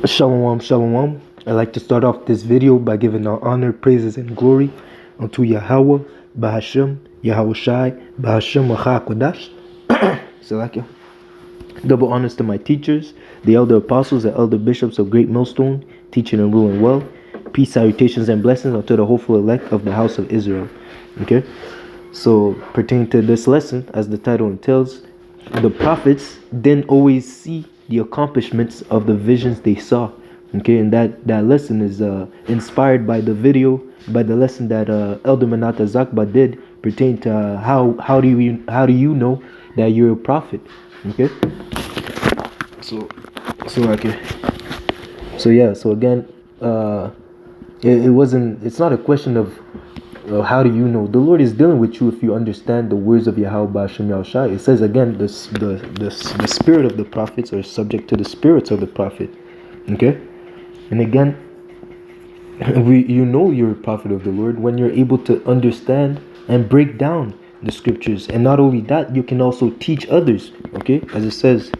Shalom, shalom. I'd like to start off this video by giving our honor, praises, and glory unto Yahweh, Bahashem, Yahweh Shai, Bahashem, Kodash. Salakia. Double honors to my teachers, the elder apostles and elder bishops of Great Millstone, teaching and ruling well. Peace, salutations, and blessings unto the hopeful elect of the house of Israel. Okay? So, pertaining to this lesson, as the title entails, the prophets didn't always see the accomplishments of the visions they saw. Okay, and that lesson is inspired by the lesson that Elder Manata Zakba did pertaining to how do you know that you're a prophet. Okay, so again, it's not a question of how do you know. The Lord is dealing with you if you understand the words of Yahweh Ba'ashem Yahushai. It says again, the spirit of the prophets are subject to the spirits of the prophet. Okay, and again, you know you're a prophet of the Lord when you're able to understand and break down the scriptures, and not only that, you can also teach others. Okay, as it says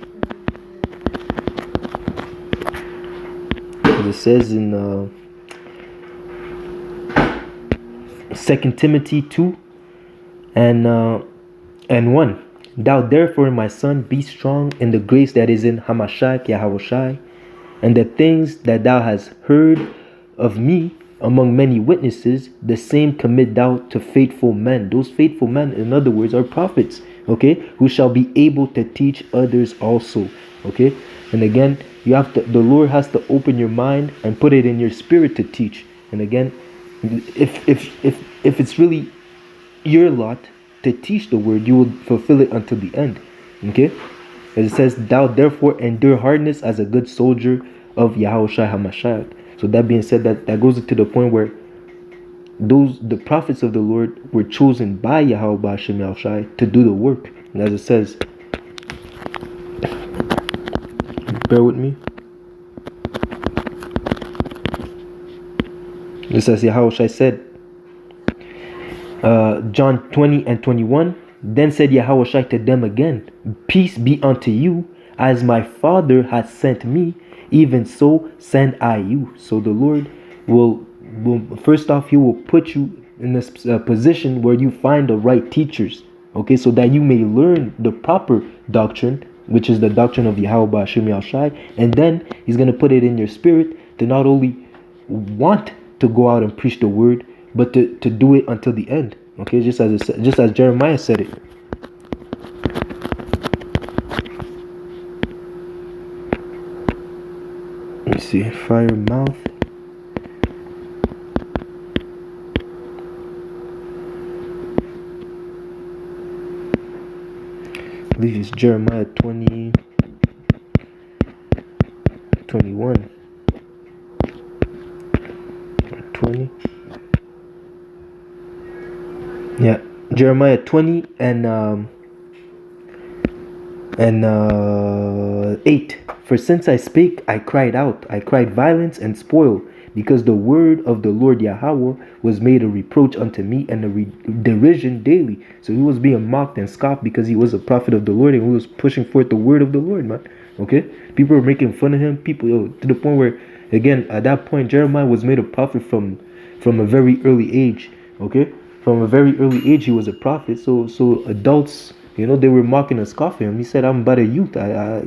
in 2 Timothy 2 and 1. Thou therefore, my son, be strong in the grace that is in Hamashiach Yahushai, and the things that thou hast heard of me among many witnesses, the same commit thou to faithful men. Those faithful men, in other words, are prophets, okay, who shall be able to teach others also. Okay, and again, the Lord has to open your mind and put it in your spirit to teach. And again, if it's really your lot to teach the word, you will fulfill it until the end. Okay, as it says, thou therefore endure hardness as a good soldier of Yahushua HaMashiach. So that being said, that goes to the point where the prophets of the Lord were chosen by Yahweh Ba'ashem Yahushai to do the work. And as it says, bear with me. Just as Yahushua said, John 20 and 21, then said Yahushua to them again, peace be unto you, as my Father hath sent me, even so send I you. So the Lord will first off, he will put you in this position where you find the right teachers, okay, so that you may learn the proper doctrine, which is the doctrine of Yahweh Ba'ashem Yahushai, and then he's going to put it in your spirit to not only want to go out and preach the word, but to do it until the end. Okay, just as Jeremiah said it. Let's see, fire mouth. I believe it's Jeremiah 20, 21. 20. Yeah, Jeremiah 20 and 8. For since I spake, I cried out, I cried violence and spoil, because the word of the Lord Yahweh was made a reproach unto me and a derision daily. So he was being mocked and scoffed because he was a prophet of the Lord and he was pushing forth the word of the Lord, man. Okay, people were making fun of him. People, to the point where, again, at that point, Jeremiah was made a prophet from a very early age. Okay, from a very early age, he was a prophet. So adults, they were mocking and scoffing him. He said, "I'm but a youth. How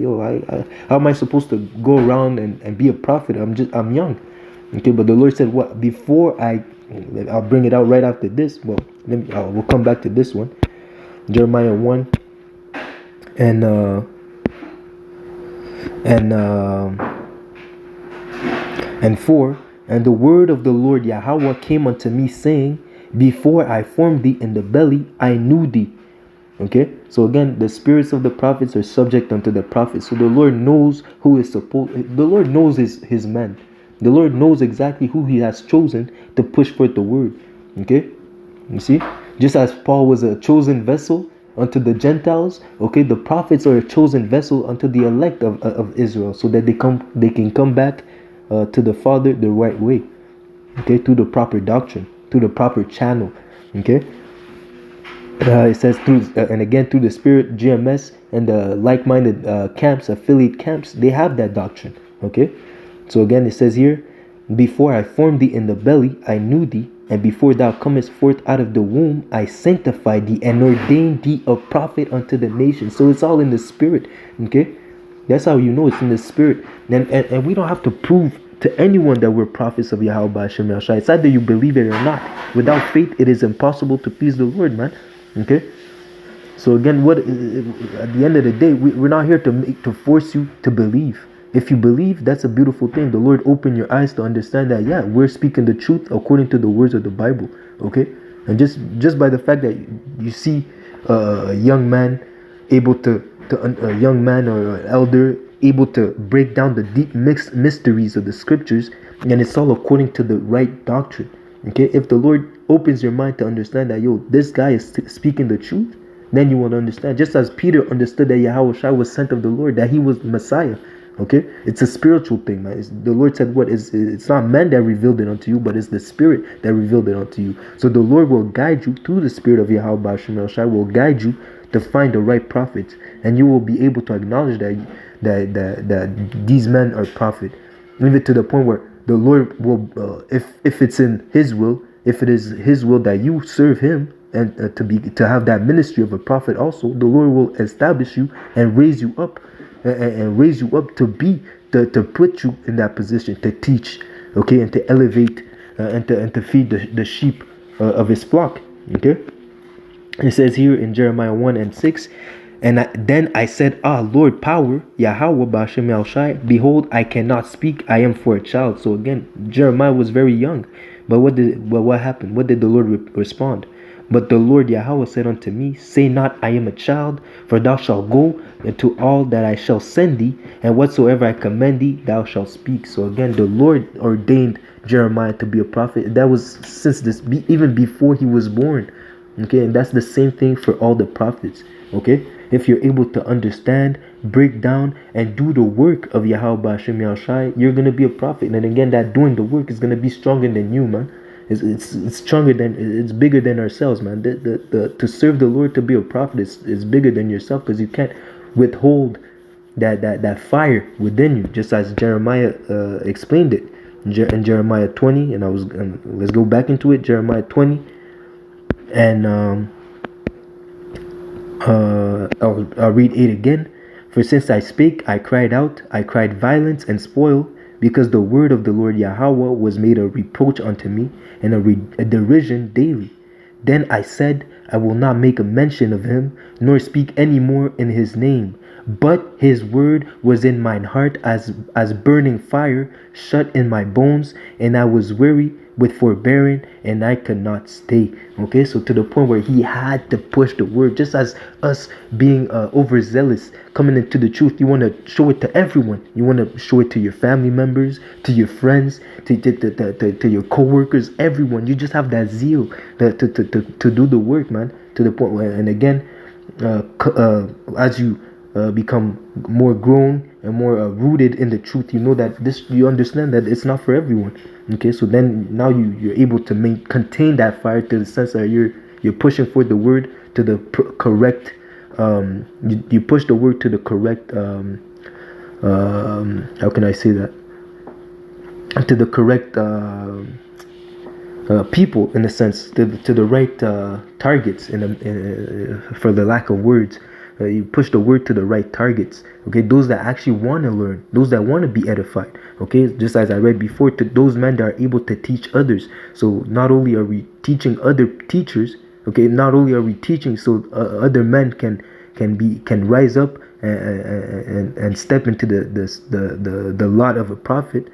am I supposed to go around and be a prophet? I'm young." Okay, but the Lord said, "What? Before I'll bring it out right after this." Well, we'll come back to this one, Jeremiah 1 and 4. And the word of the Lord Yahweh came unto me, saying, before I formed thee in the belly, I knew thee. Okay, so again, the spirits of the prophets are subject unto the prophets. So the Lord knows who is supposed. The Lord knows his men. The Lord knows exactly who he has chosen to push forth the word. Okay, you see, just as Paul was a chosen vessel unto the Gentiles, okay, the prophets are a chosen vessel unto the elect of Israel, so that they can come back to the Father the right way. Okay, through the proper doctrine, through the proper channel. Okay. It says through the Spirit, GMS and the like-minded camps, affiliate camps, they have that doctrine. Okay, So again, it says here, before I formed thee in the belly, I knew thee, and before thou comest forth out of the womb, I sanctified thee and ordained thee a prophet unto the nations. So it's all in the spirit. Okay, that's how you know it's in the spirit. And we don't have to prove to anyone that we're prophets of Yahweh Hashem Yahushua. It's either you believe it or not. Without faith, it is impossible to please the Lord, man. Okay. So again, what at the end of the day, we're not here to force you to believe. If you believe, that's a beautiful thing. The Lord opened your eyes to understand that, yeah, we're speaking the truth according to the words of the Bible. Okay, and just by the fact that you see a young man able to a young man or an elder able to break down the deep mixed mysteries of the scriptures, and it's all according to the right doctrine. Okay, if the Lord opens your mind to understand that, yo, this guy is speaking the truth, then you will understand. Just as Peter understood that Yahweh Shai was sent of the Lord, that he was the Messiah. Okay, it's a spiritual thing, man. The Lord said, "What is? It's not man that revealed it unto you, but it's the Spirit that revealed it unto you." So the Lord will guide you through the Spirit of Yahweh Hashem Shai will guide you to find the right prophets, and you will be able to acknowledge that these men are prophet, even to the point where the Lord will, if it's in His will, if it is His will that you serve Him and to have that ministry of a prophet, also the Lord will establish you and raise you up. And raise you up to put you in that position to teach, okay, and to elevate and to feed the sheep of His flock. Okay, it says here in Jeremiah 1:6, and then I said, Ah, Lord, power, Yahweh B'Hashem Yahushai, behold, I cannot speak, I am for a child. So again, Jeremiah was very young, but what happened? What did the Lord respond? But the Lord Yahweh said unto me, Say not, I am a child, for thou shalt go into all that I shall send thee, and whatsoever I command thee, thou shalt speak. So again, the Lord ordained Jeremiah to be a prophet. That was even before he was born. Okay, and that's the same thing for all the prophets. Okay, if you're able to understand, break down, and do the work of Yahweh Hashem Yahushai, you're gonna be a prophet. And again, that doing the work is gonna be stronger than you, man. It's stronger than, it's bigger than ourselves, man. To serve the Lord, to be a prophet is bigger than yourself, because you can't withhold that fire within you, just as Jeremiah explained it in Jeremiah 20. And let's go back into it, Jeremiah 20, and I'll read 8 again. For since I spake, I cried out, I cried violence and spoil, because the word of the Lord Yahweh was made a reproach unto me, and a derision daily. Then I said, I will not make a mention of him, nor speak any more in his name. But his word was in mine heart as burning fire, shut in my bones, and I was weary with forbearing, and I could not stay. Okay, so to the point where he had to push the word, just as us being overzealous, coming into the truth, you want to show it to everyone. You want to show it to your family members, to your friends, to your co-workers, everyone. You just have that zeal to do the work, man, to the point where, and again, as you become more grown and more rooted in the truth, you know that you understand that it's not for everyone. Okay, so then now you're able to contain that fire, to the sense that you're pushing for the word to the correct. You push the word to the correct. How can I say that? To the correct people, in a sense, to the right targets. For the lack of words. You push the word to the right targets. Okay, those that actually want to learn, those that want to be edified. Okay, just as I read before, to those men that are able to teach others. So not only are we teaching other teachers, okay, not only are we teaching so other men can rise up and step into the lot of a prophet,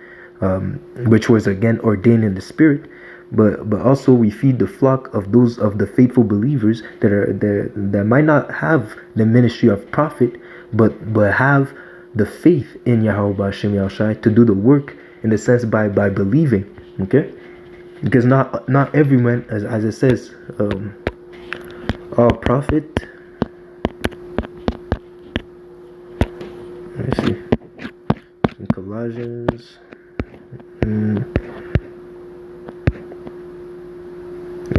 which was again ordained in the Spirit. But also we feed the flock of those of the faithful believers that might not have the ministry of prophet, but have the faith in Yahweh Hashem Yahushai to do the work, in the sense by believing. Okay, because not everyone, as it says, all prophet. Let me see in Colossians.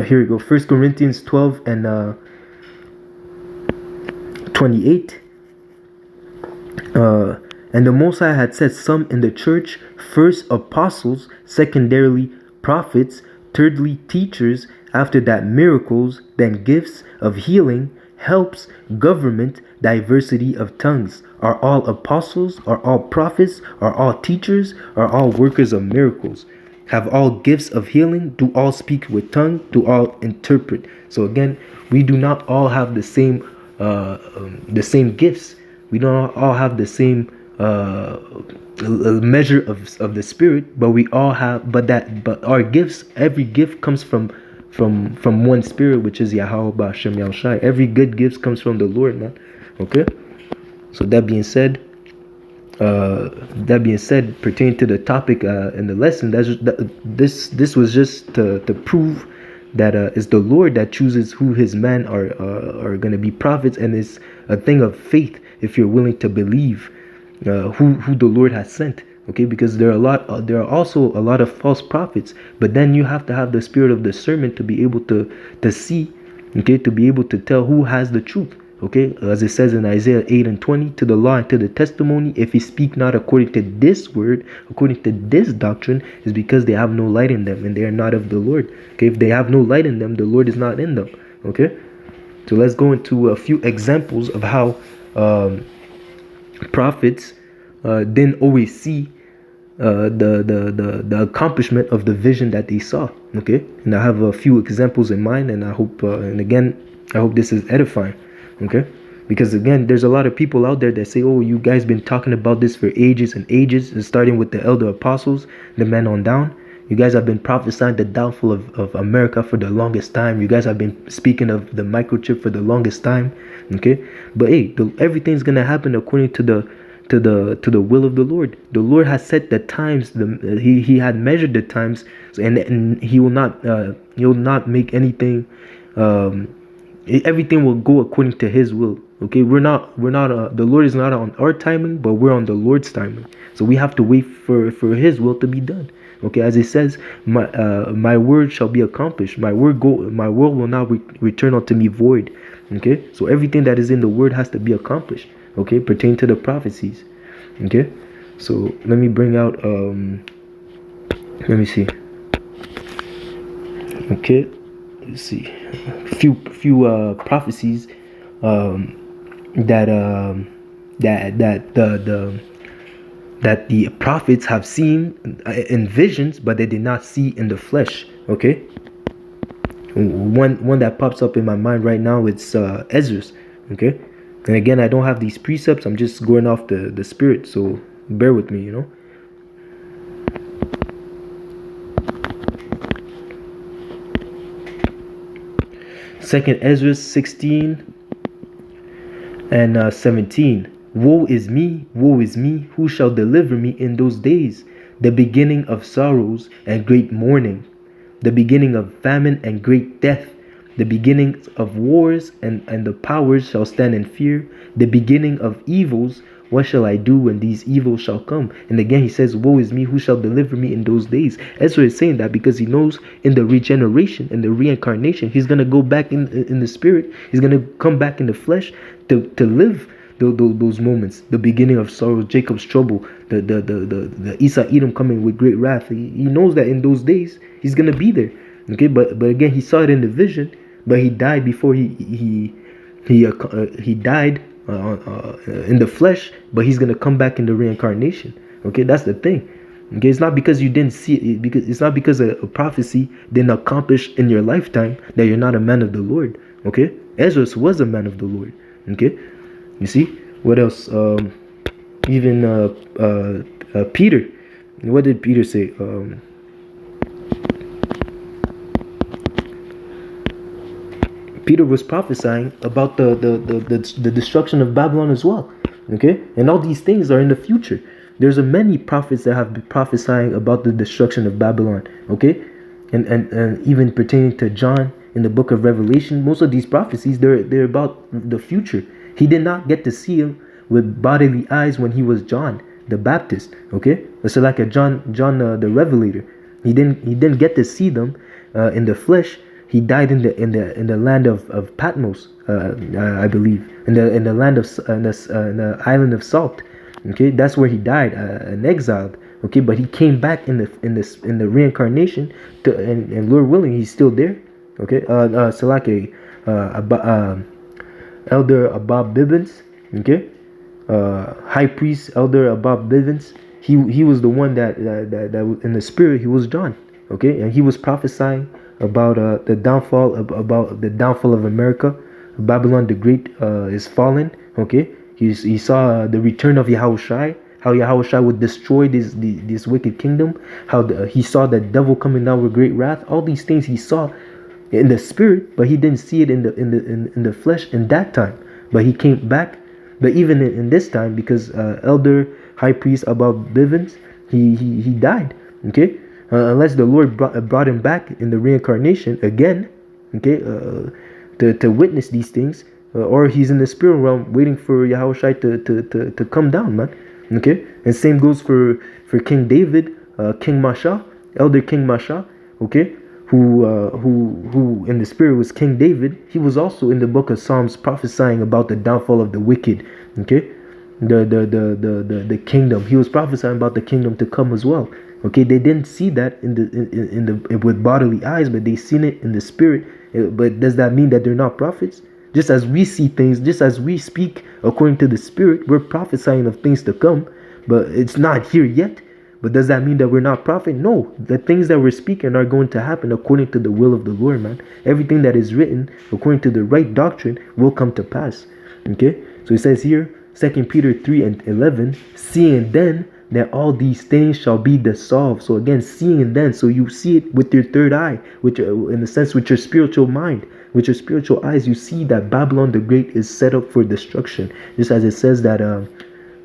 Here we go. 1 Corinthians 12 and 28. And the Most High had set some in the church, first apostles, secondarily prophets, thirdly teachers, after that miracles, then gifts of healing, helps, government, diversity of tongues. Are all apostles? Are all prophets? Are all teachers? Are all workers of miracles? Have all gifts of healing? Do all speak with tongue? Do all interpret? So again, we do not all have the same gifts. We don't all have the same measure of the Spirit, but we all have. But our gifts, every gift comes from one Spirit, which is Yahweh B'Hashem Yahushai. Every good gift comes from the Lord, man. Okay. So that being said, pertaining to the topic in the lesson, this was just to prove that it's the Lord that chooses who His men are going to be prophets, and it's a thing of faith if you're willing to believe who the Lord has sent. Okay, because there are also a lot of false prophets, but then you have to have the spirit of discernment to be able to see, okay, to be able to tell who has the truth. Okay, as it says in Isaiah 8:20, to the law and to the testimony, if he speak not according to this word, according to this doctrine, is because they have no light in them and they are not of the Lord. Okay, if they have no light in them, the Lord is not in them. Okay, so let's go into a few examples of how prophets didn't always see the accomplishment of the vision that they saw. Okay, and I have a few examples in mind, and I hope I hope this is edifying. Okay, because again, there's a lot of people out there that say, oh, you guys been talking about this for ages and ages, and starting with the elder apostles, the men on down. You guys have been prophesying the downfall of America for the longest time. You guys have been speaking of the microchip for the longest time. Okay, but hey, everything's gonna happen according to the will of the Lord. The Lord has set the times. He had measured the times, and He will not make anything. Everything will go according to His will. Okay, we're not the Lord is not on our timing, but we're on the Lord's timing. So we have to wait for His will to be done. Okay, as it says, my word shall be accomplished. My word will not return unto me void. Okay, so everything that is in the word has to be accomplished. Okay, pertaining to the prophecies. Okay, so let me bring out let me see. Okay, let's see. Few prophecies that the prophets have seen in visions, but they did not see in the flesh. Okay, one that pops up in my mind right now, it's Ezra's. Okay, and again, I don't have these precepts, I'm just going off the spirit, so bear with me, you know. Second Ezra 16 and 17. Woe is me, who shall deliver me in those days? The beginning of sorrows and great mourning, the beginning of famine and great death, the beginning of wars, and the powers shall stand in fear, the beginning of evils. What shall I do when these evils shall come? And again he says, woe is me, who shall deliver me in those days? Ezra is saying that because he knows in the regeneration, in the reincarnation, he's going to go back in the spirit. He's going to come back in the flesh to live those moments, the beginning of sorrow, Jacob's trouble, the Esau Edom coming with great wrath. He knows that in those days he's going to be there. Okay, but again, he saw it in the vision, but he died before he died in the flesh, but he's going to come back in the reincarnation. Okay, that's the thing. Okay, it's not because you didn't see it, because it's not because a prophecy didn't accomplish in your lifetime that you're not a man of the Lord. Okay, Ezra was a man of the Lord. Okay, you see what else? Even Peter. What did Peter say? Peter was prophesying about the destruction of Babylon as well. Okay, and all these things are in the future. There's many prophets that have been prophesying about the destruction of Babylon. Okay, and even pertaining to John in the book of Revelation, most of these prophecies they're about the future. He did not get to see him with bodily eyes when he was John the Baptist. Okay, so like a John the Revelator, he didn't get to see them in the flesh. He died in the land of Patmos, I believe, in the land of in the island of Salt. Okay, that's where he died, and exiled. Okay, but he came back in the reincarnation to, and Lord willing, he's still there. Okay, Salake, Elder Abab Bibbins. Okay, High Priest Elder Abab Bivens. He was the one that in the spirit he was John. Okay, and he was prophesying about the downfall about the downfall of America. Babylon the Great is fallen. Okay, he saw the return of Yahushai. How Yahushua would destroy this wicked kingdom. How he saw the devil coming down with great wrath. All these things he saw in the spirit, but he didn't see it in the flesh in that time. But he came back. But even in this time, because Elder High Priest Abba Bivens, he died. Okay, unless the Lord brought him back in the reincarnation again. Okay, to witness these things, or he's in the spirit realm waiting for Yahushua to come down, man. Okay, and same goes for King David, King Masha, Elder King Masha. Okay, who in the spirit was King David. He was also in the book of Psalms prophesying about the downfall of the wicked. Okay, the kingdom. He was prophesying about the kingdom to come as well. Okay, they didn't see that in the with bodily eyes, but they seen it in the spirit. But does that mean that they're not prophets? Just as we see things, just as we speak according to the spirit, we're prophesying of things to come, but it's not here yet. But does that mean that we're not prophet? No, the things that we're speaking are going to happen according to the will of the Lord, man. Everything that is written according to the right doctrine will come to pass. Okay, so it says here, 2 Peter 3:11, seeing then that all these things shall be dissolved. So again, seeing then, so you see it with your third eye, with your, in the sense with your spiritual mind, with your spiritual eyes, you see that Babylon the Great is set up for destruction. Just as it says that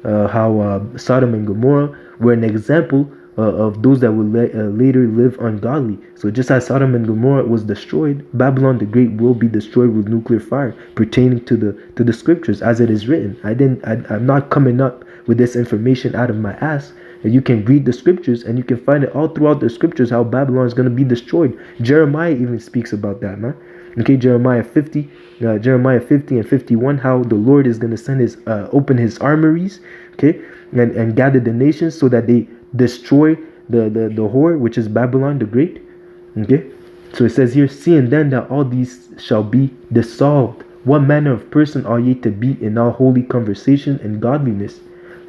how Sodom and Gomorrah were an example of those that will later live ungodly. So just as Sodom and Gomorrah was destroyed, Babylon the Great will be destroyed with nuclear fire, pertaining to the scriptures as it is written. I'm not coming up with this information out of my ass. You can read the scriptures and you can find it all throughout the scriptures how Babylon is going to be destroyed. Jeremiah even speaks about that, man. Okay, Jeremiah 50 and 51, how the Lord is going to send his open his armories, okay, and gather the nations so that they destroy the whore, which is Babylon the Great. Okay, so it says here, seeing then that all these shall be dissolved, what manner of person are ye to be in all holy conversation and godliness,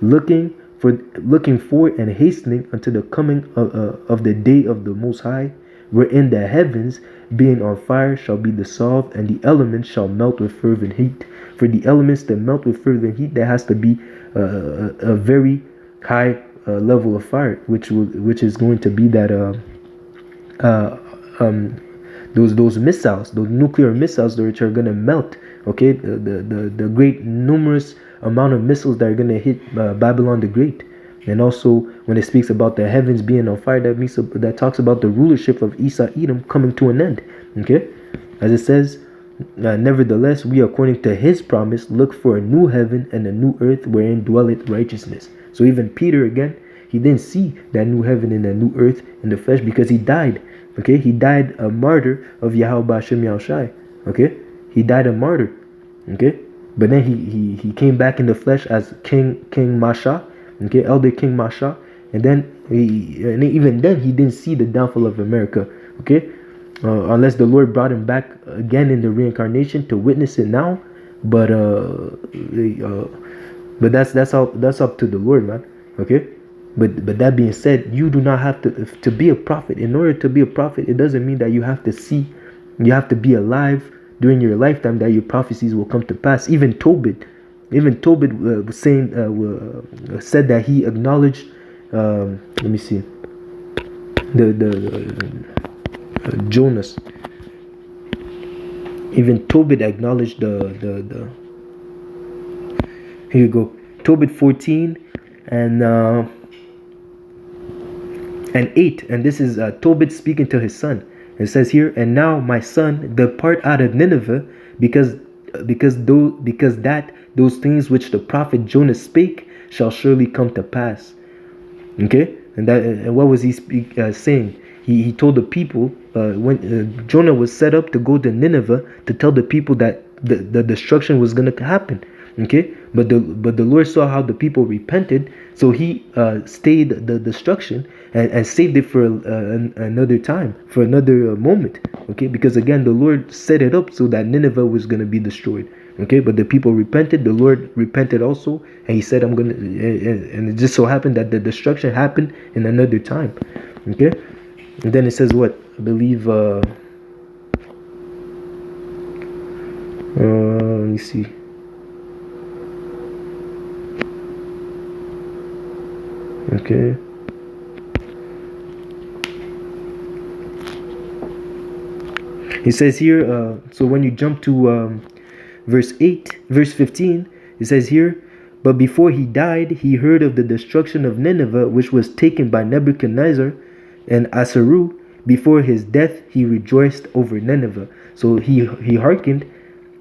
looking for and hastening unto the coming of the day of the Most High, wherein the heavens being on fire shall be dissolved, and the elements shall melt with fervent heat. For the elements that melt with fervent heat, there has to be a very high level of fire, which is going to be that those missiles, those nuclear missiles, which are going to melt. Okay, the great numerous amount of missiles that are going to hit Babylon the Great. And also, when it speaks about the heavens being on fire, that talks about the rulership of Esau Edom coming to an end. Okay, as it says, nevertheless, we, according to his promise, look for a new heaven and a new earth wherein dwelleth righteousness. So even Peter, again, he didn't see that new heaven and that new earth in the flesh because he died. Okay, he died a martyr of Yahweh Hashem Yahushai. Okay, he died a martyr. Okay, but then he came back in the flesh as King Masha. Okay, Elder King Masha, and then even then he didn't see the downfall of America. Okay, unless the Lord brought him back again in the reincarnation to witness it now. But that's up to the Lord, man. Okay, but that being said, you do not have to be a prophet. In order to be a prophet, it doesn't mean that you have to be alive during your lifetime that your prophecies will come to pass. Even Tobit was saying, said that he acknowledged. Let me see. The Jonas. Even Tobit acknowledged the. Here you go. Tobit 14 and 8, and this is Tobit speaking to his son. It says here, and now my son, depart out of Nineveh, because those things which the prophet Jonas spake shall surely come to pass. Okay, and what was he saying? He told the people when Jonah was set up to go to Nineveh to tell the people that the destruction was going to happen. Okay, but the Lord saw how the people repented, so He stayed the destruction and saved it for another time, for another moment. Okay, because again the Lord set it up so that Nineveh was going to be destroyed. Okay, but the people repented. The Lord repented also, and He said, "I'm gonna." And it just so happened that the destruction happened in another time. Okay, and then it says what I believe. Let me see. Okay. It says here, so when you jump to verse 15, it says here, but before he died, he heard of the destruction of Nineveh, which was taken by Nebuchadnezzar and Assaru. Before his death, he rejoiced over Nineveh. So he hearkened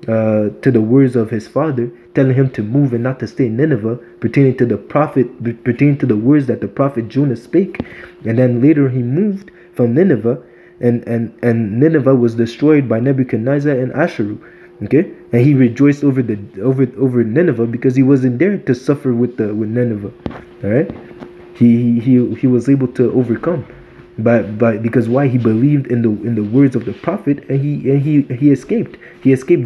to the words of his father, telling him to move and not to stay in Nineveh, pertaining to the words that the prophet Jonah spake. And then later he moved from Nineveh, and Nineveh was destroyed by Nebuchadnezzar and Asharu. Okay, and he rejoiced over Nineveh because he wasn't there to suffer with Nineveh. All right, he was able to overcome because why? He believed in the words of the prophet, and he escaped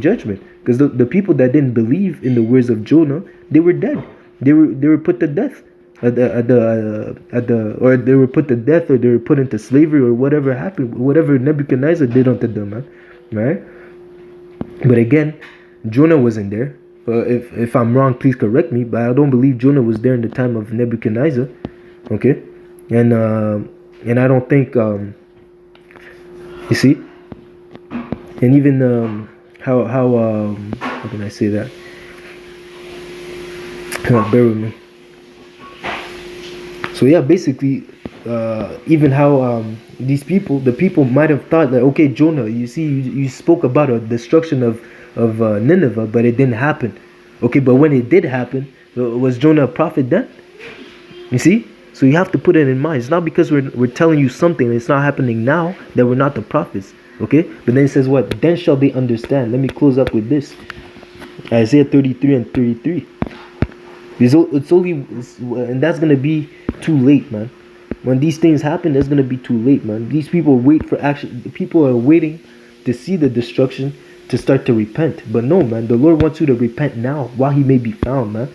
judgment, because the people that didn't believe in the words of Jonah, they were dead. They were put to death or they were put to death, or they were put into slavery, or whatever happened, whatever Nebuchadnezzar did unto them, man. Right? But again, Jonah wasn't there. If I'm wrong, please correct me, but I don't believe Jonah was there in the time of Nebuchadnezzar. Okay, and I don't think you see, and even how can I say that? Bear with me. So yeah, basically, even how the people might have thought that, okay, Jonah, you see, you spoke about a destruction of Nineveh, but it didn't happen. Okay, but when it did happen, was Jonah a prophet then? You see, so you have to put it in mind. It's not because we're telling you something, it's not happening now, that we're not the prophets. Okay, but then it says what? Then shall they understand. Let me close up with this. Isaiah 33 and 33. It's only, and that's gonna be too late, man. When these things happen, that's gonna be too late, man. These people wait for action. People are waiting to see the destruction to start to repent. But no, man, the Lord wants you to repent now while He may be found, man.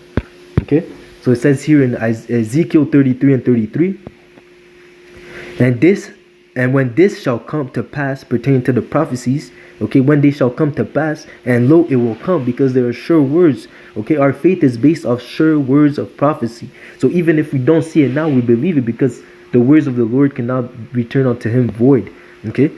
Okay, so it says here in Ezekiel 33 and 33, and when this shall come to pass, pertaining to the prophecies, okay, when they shall come to pass, and lo, it will come, because there are sure words. Okay, our faith is based off sure words of prophecy. So even if we don't see it now, we believe it, because the words of the Lord cannot return unto Him void. Okay,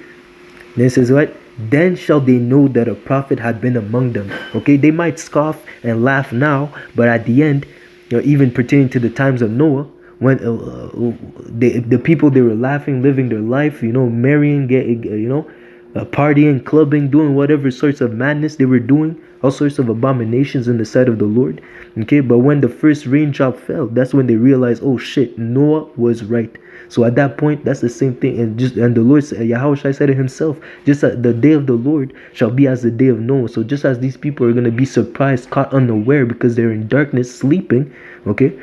then it says what? Then shall they know that a prophet had been among them. Okay, they might scoff and laugh now, but at the end, even pertaining to the times of Noah, when the people, they were laughing, living their life, marrying, partying, clubbing, doing whatever sorts of madness they were doing, all sorts of abominations in the sight of the Lord. Okay, but when the first raindrop fell, that's when they realized, oh shit, Noah was right. So at that point, that's the same thing. And the Lord said, Yahweh said it Himself, just the day of the Lord shall be as the day of Noah. So just as these people are going to be surprised, caught unaware, because they're in darkness, sleeping, okay,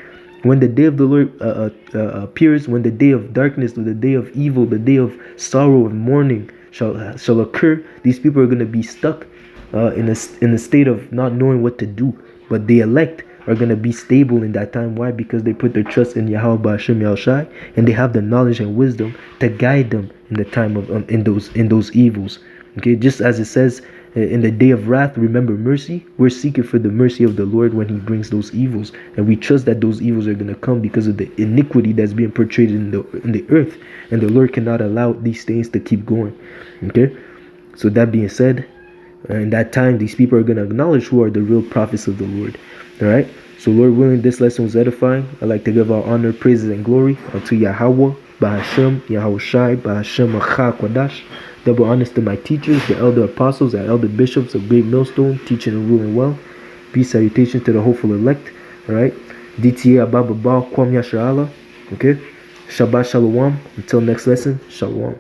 when the day of the Lord appears, when the day of darkness, or the day of evil, the day of sorrow and mourning shall occur, these people are going to be stuck in a state of not knowing what to do. But the elect are going to be stable in that time. Why? Because they put their trust in Yahweh Ba'ashem Yahushai, and they have the knowledge and wisdom to guide them in the time of in those evils. Okay, just as it says, in the day of wrath, remember mercy. We're seeking for the mercy of the Lord when He brings those evils, and we trust that those evils are going to come because of the iniquity that's being portrayed in the earth, and the Lord cannot allow these things to keep going. Okay, so that being said, in that time, these people are going to acknowledge who are the real prophets of the Lord. All right. So Lord willing, this lesson was edifying. I'd like to give our honor, praises, and glory unto Yahweh, Ba'ashem, Yahushai, Ba'ashem, Acha, Kwadash. Double honors to my teachers, the elder apostles, and elder bishops of Great Millstone, teaching and ruling well. Peace, salutation to the hopeful elect. All right. DTA Ababa Kwam Yasharala. Okay. Shabbat Shalom. Until next lesson, Shalom.